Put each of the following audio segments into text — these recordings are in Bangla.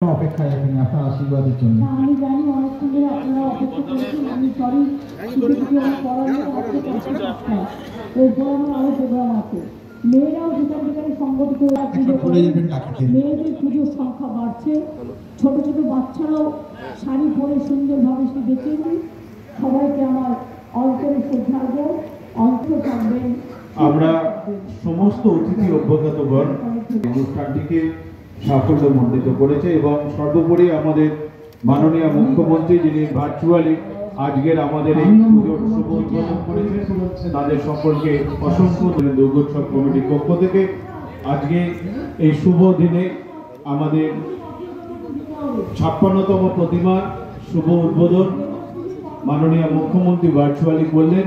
অপেক্ষায় আছেন আপনার আশীর্বাদের জন্য। আমি জানি অনেকক্ষণ ধরে আপনারা অপেক্ষা করেছেন। আমি সরি এরপর আমার আরো প্রোগ্রাম আছে। মেয়েরাও যেখানে যেখানে সংগঠিত মেয়েদের পুজোর সংখ্যা বাড়ছে। ছোট ছোট বাচ্চারাও শাড়ি পরে সুন্দরভাবে সেজেছেন। সবাইকে আমার অন্তরে শ্রদ্ধার্ঘ অন্তর থাকবেন। আমরা সমস্ত অতিথি অভ্যাগতগণ অনুষ্ঠানটিকে সাফল্যমণ্ডিত করেছে এবং সর্বোপরি আমাদের মাননীয় মুখ্যমন্ত্রী যিনি ভার্চুয়ালি আজকের আমাদের এই পুজোর শুভ উদ্বোধন করেছেন তাদের সকলকে অসংখ্য দুর্গোৎসব কমিটির পক্ষ থেকে আজকে এই শুভ দিনে আমাদের ৫৬তম প্রতিমার শুভ উদ্বোধন মাননীয় মুখ্যমন্ত্রী ভার্চুয়ালি করলেন।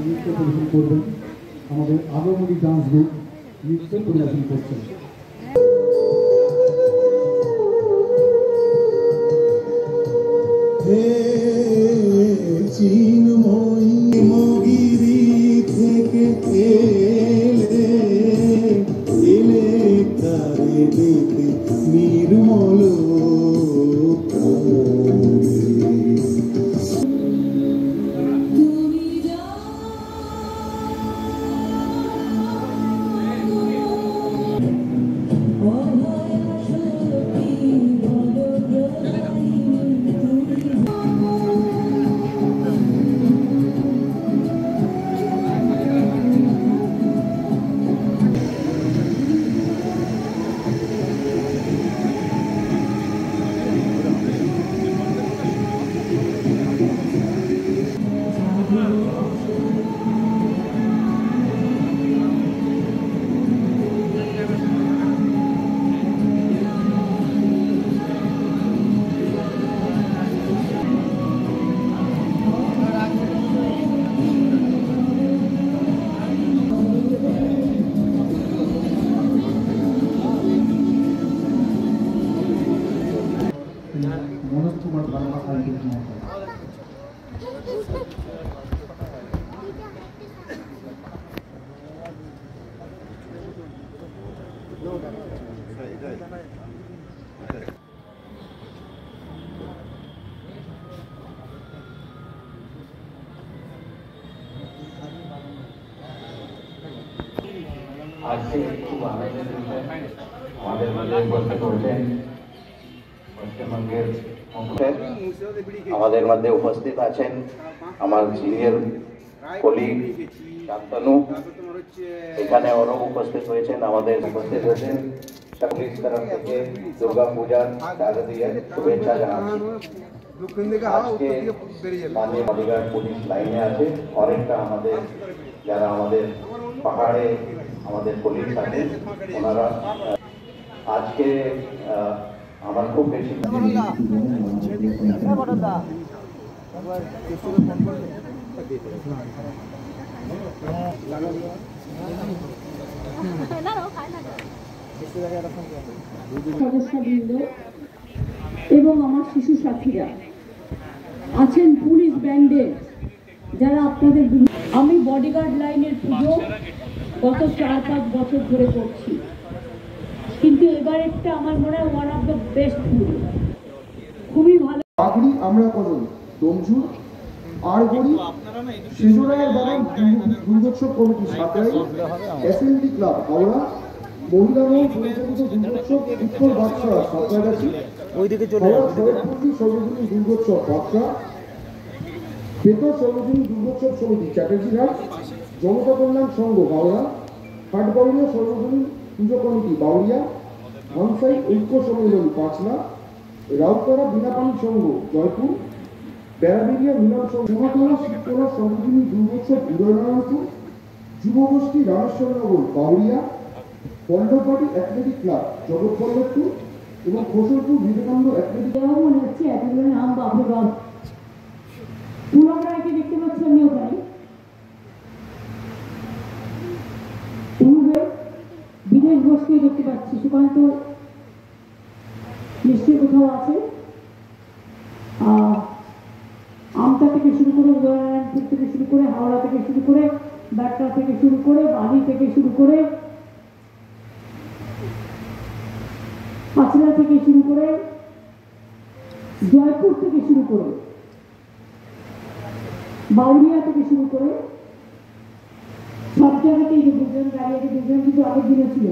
নৃত্য পরিবেশন করবেন আমাদের আগমনী ডান্স গ্রুপ নৃত্য পরিবেশন করছেন। মনোজ কুমার বাংলা সাহিত্যিক মহাশয়। আজকে খুব আনন্দের বিষয় আমাদের মাঝে উপস্থিত হয়েছেন পশ্চিমবঙ্গের আমাদের মধ্যে উপস্থিত আছেন আমার সিনিয়র কলিগ শান্তনু, এখানে ওরও উপস্থিত হয়েছেন, আমাদের উপস্থিত হয়েছেন পুলিশ তরফ থেকে দুর্গা পূজার শারদীয় শুভেচ্ছা জানাচ্ছি। আজকে মাননীয় বডিগার্ড পুলিশ লাইনে আছে, অনেকটা আমাদের যারা আমাদের পাহাড়ে আমাদের পুলিশ আছে ওনারা আজকে আমার খুব বেশি সদস্যবৃন্দ এবং আমার শিশু সাথীরা আছেন পুলিশ ব্যান্ডে যারা আপনাদের। আমি বডিগার্ড লাইনের পুজো গত 4-5 বছর ধরে করছি, কিন্তু এবারেরটা আমার মনে হয় ওয়ান অফ দ্য বেস্ট পুজো, খুবই ভালো। পাগড়ি আমরা কজন ডোমঝুর আর গড়ি সেজোরায়ের বাগান দুর্গোৎসব কমিটি সাঁতরাই এসএনডি ক্লাব হাওড়া মহিলা পরিচালিত দুর্গোৎসব উত্তর বাদশাহ সাঁতরাগাছি ওইদিকে চলে হাওড়া যাবে শরৎপল্লী সর্বজনীন দুর্গোৎসব বার্তা, বেতন সর্বজনীন দুর্গোৎসব সমিতি চ্যাটার্জিঘাট, জনতা কল্যাণ সংঘ বাউড়া, হাটবাউড়িয়া সর্বজনীন পুজো কমিটি বাউড়িয়া, ভানসাই ঐক্য সম্মেলন পাঁচলা, রাউতপাড়া বিনাপানি সংঘ জয়পুর, বেড়াবেড়িয়া মিলন সংঘ, মহাতলা শিবতলা সর্বজনীন দুর্গোৎসব উদয়নারায়ণপুর, যুবগোষ্ঠী রামেশ্বরনগর বাউড়িয়া, পল্লববাড়ি অ্যাথলেটিক ক্লাব জগৎবল্লভপুর এবং খোসরপুর বিবেকানন্দ অ্যাথলেটিক। দেওয়া মনে হচ্ছে এতগুলো নাম বাবুগঞ্জ। পুলক রায়কে দেখতে পাচ্ছি আমি ওখানে। পূর্বে বিদেশ ঘোষকে দেখতে পাচ্ছি, সুকান্ত নিশ্চয়ই কোথাও আছে। আমতা থেকে শুরু করে, উদয়নারায়ণপুর থেকে শুরু করে, হাওড়া থেকে শুরু করে, ব্যাটরা থেকে শুরু করে, বালি থেকে শুরু করে, পাঁচলা থেকে শুরু করে, জয়পুর থেকে শুরু করে, বাউরিয়া থেকে শুরু করে, সব জায়গাতেই যে দুজন দাঁড়িয়ে আছে, দুজন কিন্তু আগের দিনে ছিল।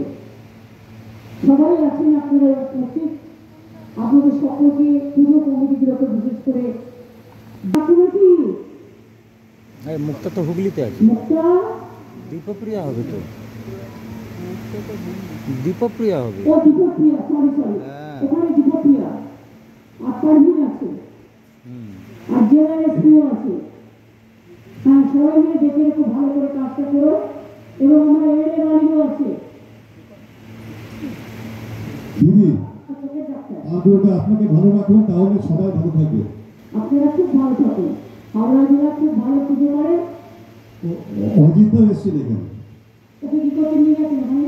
সবাই আছেন, আপনারা উপস্থিত। আপনাদের সকলকে পুজো কমিটিগুলোকে বিশেষ করে বাকি মুক্তা তো হুগলিতে আছে। মুক্তা দীপপ্রিয়া হবে তো, দীপপ্রিয়া হবে। ও দীপপ্রিয়া, সরি ওখানে দীপপ্রিয়া আর পারভিন আছে, আর জেনারেল এসপিও আছে। হ্যাঁ, সবাই মিলে দেখে খুব ভালো করে কাজটা করো। এবং আমার এমএলএ রানিও আছে। দিদি, চোখের ডাক্তার, আপনাকে ভালো রাখুন, তাহলে সবাই ভালো থাকবে। আপনারা খুব ভালো থাকুন। হাওড়া জেলা খুব ভালো পুজো করে। অজিত এসেছিল এখানে। ওকে কি করতে নিয়ে গেছেন ওখানে?